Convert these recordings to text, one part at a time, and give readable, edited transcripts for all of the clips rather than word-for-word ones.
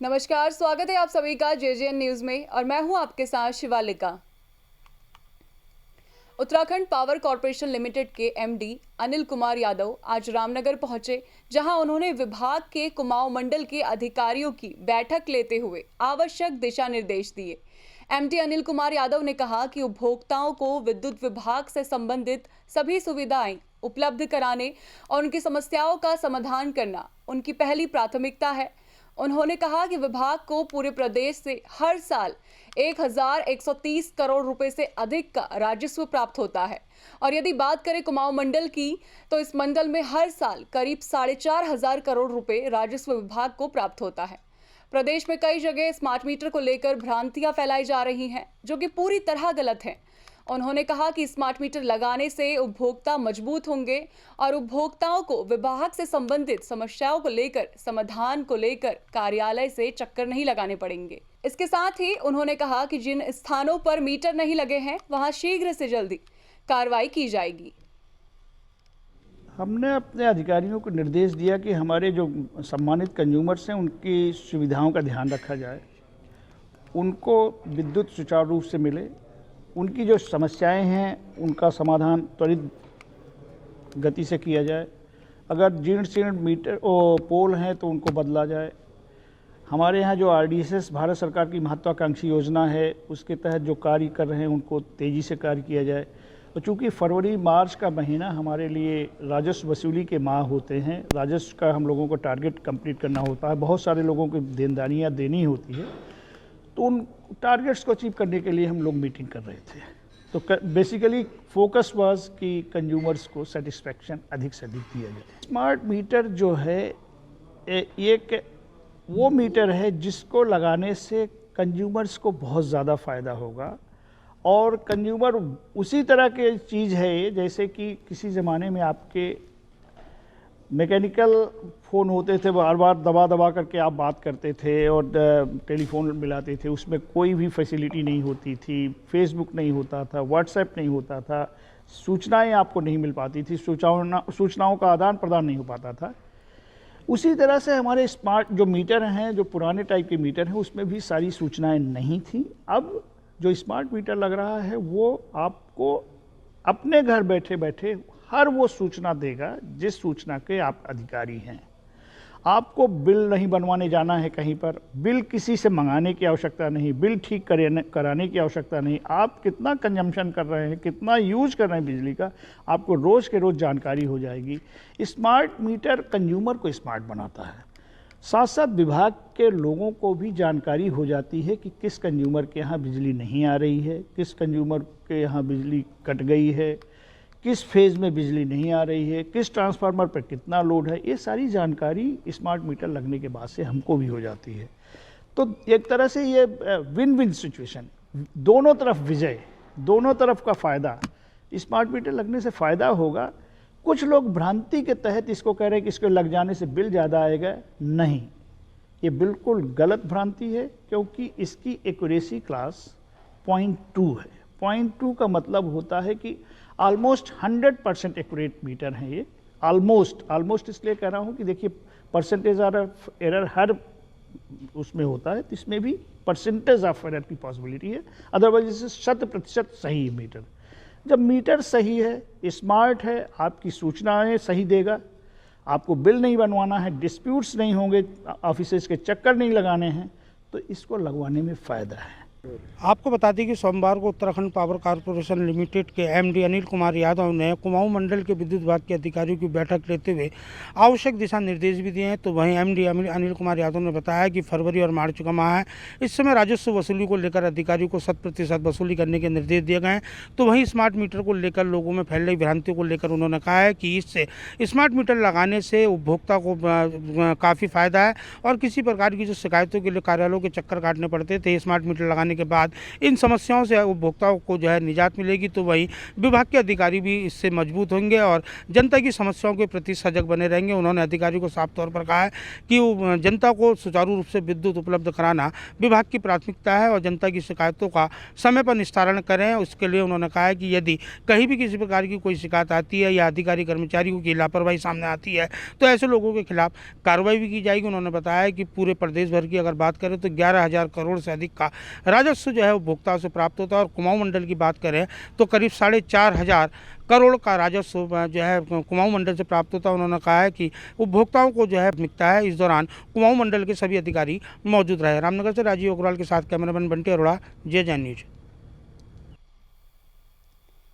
नमस्कार, स्वागत है आप सभी का जेजेएन न्यूज में और मैं हूं आपके साथ Shivalika. Uttarakhand power corporation limited के एमडी अनिल कुमार यादव आज रामनगर पहुंचे, जहां उन्होंने विभाग के कुमाऊं मंडल के अधिकारियों की बैठक लेते हुए आवश्यक दिशा निर्देश दिए। एमडी अनिल कुमार यादव ने कहा कि उपभोक्ताओं को विद्युत विभाग से संबंधित सभी सुविधाएं उपलब्ध कराने और उनकी समस्याओं का समाधान करना उनकी पहली प्राथमिकता है। उन्होंने कहा कि विभाग को पूरे प्रदेश से हर साल 1130 करोड़ रुपए से अधिक का राजस्व प्राप्त होता है और यदि बात करें कुमाऊं मंडल की, तो इस मंडल में हर साल करीब 4,500 करोड़ रुपए राजस्व विभाग को प्राप्त होता है। प्रदेश में कई जगह स्मार्ट मीटर को लेकर भ्रांतियां फैलाई जा रही हैं, जो कि पूरी तरह गलत है। उन्होंने कहा कि स्मार्ट मीटर लगाने से उपभोक्ता मजबूत होंगे और उपभोक्ताओं को विभाग से संबंधित समस्याओं को लेकर समाधान को लेकर कार्यालय से चक्कर नहीं लगाने पड़ेंगे। इसके साथ ही उन्होंने कहा कि जिन स्थानों पर मीटर नहीं लगे हैं, वहां शीघ्र से जल्दी कार्रवाई की जाएगी। हमने अपने अधिकारियों को निर्देश दिया कि हमारे जो सम्मानित कंज्यूमर्स हैं उनकी सुविधाओं का ध्यान रखा जाए, उनको विद्युत सुचारू रूप से मिले, उनकी जो समस्याएं हैं उनका समाधान त्वरित गति से किया जाए। अगर जीर्ण शीर्ण मीटर पोल हैं तो उनको बदला जाए। हमारे यहाँ जो आरडीएसएस भारत सरकार की महत्वाकांक्षी योजना है, उसके तहत जो कार्य कर रहे हैं उनको तेज़ी से कार्य किया जाए। और चूँकि फरवरी मार्च का महीना हमारे लिए राजस्व वसूली के माह होते हैं, राजस्व का हम लोगों को टारगेट कंप्लीट करना होता है, बहुत सारे लोगों को देनदारियाँ देनी होती है, तो उन टारगेट्स को अचीव करने के लिए हम लोग मीटिंग कर रहे थे। तो बेसिकली फोकस वाज कि कंज्यूमर्स को सेटिस्फैक्शन अधिक से अधिक दिया जाए। स्मार्ट मीटर जो है एक वो मीटर है जिसको लगाने से कंज्यूमर्स को बहुत ज़्यादा फ़ायदा होगा और कंज्यूमर उसी तरह की चीज़ है जैसे कि किसी ज़माने में आपके मैकेनिकल फ़ोन होते थे, बार बार दबा दबा करके आप बात करते थे और टेलीफोन मिलाते थे, उसमें कोई भी फैसिलिटी नहीं होती थी, फेसबुक नहीं होता था, व्हाट्सएप नहीं होता था, सूचनाएं आपको नहीं मिल पाती थी, सूचनाओं का आदान प्रदान नहीं हो पाता था। उसी तरह से हमारे स्मार्ट जो मीटर हैं, जो पुराने टाइप के मीटर हैं, उसमें भी सारी सूचनाएं नहीं थी। अब जो स्मार्ट मीटर लग रहा है वो आपको अपने घर बैठे बैठे हर वो सूचना देगा जिस सूचना के आप अधिकारी हैं। आपको बिल नहीं बनवाने जाना है कहीं पर, बिल किसी से मंगाने की आवश्यकता नहीं, बिल ठीक कराने की आवश्यकता नहीं। आप कितना कंजम्पशन कर रहे हैं, कितना यूज कर रहे हैं बिजली का, आपको रोज़ के रोज़ जानकारी हो जाएगी। स्मार्ट मीटर कंज्यूमर को स्मार्ट बनाता है, साथ साथ विभाग के लोगों को भी जानकारी हो जाती है कि किस कंज्यूमर के यहाँ बिजली नहीं आ रही है, किस कंज्यूमर के यहाँ बिजली कट गई है, किस फेज़ में बिजली नहीं आ रही है, किस ट्रांसफार्मर पर कितना लोड है। ये सारी जानकारी स्मार्ट मीटर लगने के बाद से हमको भी हो जाती है। तो एक तरह से ये विन विन सिचुएशन, दोनों तरफ विजय, दोनों तरफ का फ़ायदा। स्मार्ट मीटर लगने से फ़ायदा होगा। कुछ लोग भ्रांति के तहत इसको कह रहे हैं कि इसको लग जाने से बिल ज़्यादा आएगा। नहीं, ये बिल्कुल गलत भ्रांति है, क्योंकि इसकी एक्यूरेसी क्लास 0.2 है। 0.2 का मतलब होता है कि ऑलमोस्ट 100% एक्यूरेट मीटर है ये। ऑलमोस्ट इसलिए कह रहा हूँ कि देखिए परसेंटेज ऑफ एरर हर उसमें होता है, तो इसमें भी परसेंटेज ऑफ एरर की पॉसिबिलिटी है, अदरवाइज इसे 100% सही है मीटर। जब मीटर सही है, स्मार्ट है, आपकी सूचनाएं सही देगा, आपको बिल नहीं बनवाना है, डिस्प्यूट्स नहीं होंगे, ऑफिसेज के चक्कर नहीं लगाने हैं, तो इसको लगवाने में फ़ायदा है। आपको बता दें कि सोमवार को उत्तराखंड पावर कॉर्पोरेशन लिमिटेड के एमडी अनिल कुमार यादव ने कुमाऊं मंडल के विद्युत विभाग के अधिकारियों की बैठक लेते हुए आवश्यक दिशा निर्देश भी दिए हैं। तो वहीं एमडी अनिल कुमार यादव ने बताया कि फरवरी और मार्च का माह है, इस समय राजस्व वसूली को लेकर अधिकारियों को 100% वसूली करने के निर्देश दिए गए हैं। तो वहीं स्मार्ट मीटर को लेकर लोगों में फैल रही भ्रांतियों को लेकर उन्होंने कहा है कि इससे स्मार्ट मीटर लगाने से उपभोक्ता को काफ़ी फ़ायदा है और किसी प्रकार की जो शिकायतों के लिए कार्यालयों के चक्कर काटने पड़ते थे, स्मार्ट मीटर लगाने जाने के बाद इन समस्याओं से उपभोक्ताओं को जो है निजात मिलेगी, तो वहीं विभाग के अधिकारी भी इससे मजबूत होंगे और जनता की समस्याओं के प्रति सजग बने रहेंगे। उन्होंने अधिकारियों को साफ तौर पर कहा है कि जनता को सुचारू रूप से विद्युत उपलब्ध कराना विभाग की प्राथमिकता है और जनता की शिकायतों का समय पर निस्तारण करें। उसके लिए उन्होंने कहा है कि यदि कहीं भी किसी प्रकार की कोई शिकायत आती है या अधिकारी कर्मचारियों की लापरवाही सामने आती है तो ऐसे लोगों के खिलाफ कार्रवाई भी की जाएगी। उन्होंने बताया कि पूरे प्रदेश भर की अगर बात करें तो 11,000 करोड़ से अधिक का राजस्व जो है उपभोक्ताओं से प्राप्त होता है और कुमाऊं मंडल की बात करें तो करीब 4,500 करोड़ का राजस्व जो है कुमाऊं मंडल से प्राप्त होता है। उन्होंने कहा है कि उपभोक्ताओं को जो है प्राथमिकता है। इस दौरान कुमाऊं मंडल के सभी अधिकारी मौजूद रहे। रामनगर से राजीव अग्रवाल के साथ cameraman Bunty Arora, JJ news.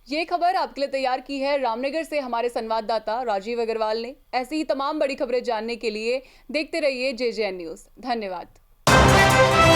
ये खबर आपके लिए तैयार की है रामनगर से हमारे संवाददाता राजीव अग्रवाल ने। ऐसी ही तमाम बड़ी खबरें जानने के लिए देखते रहिए JJ न्यूज। धन्यवाद।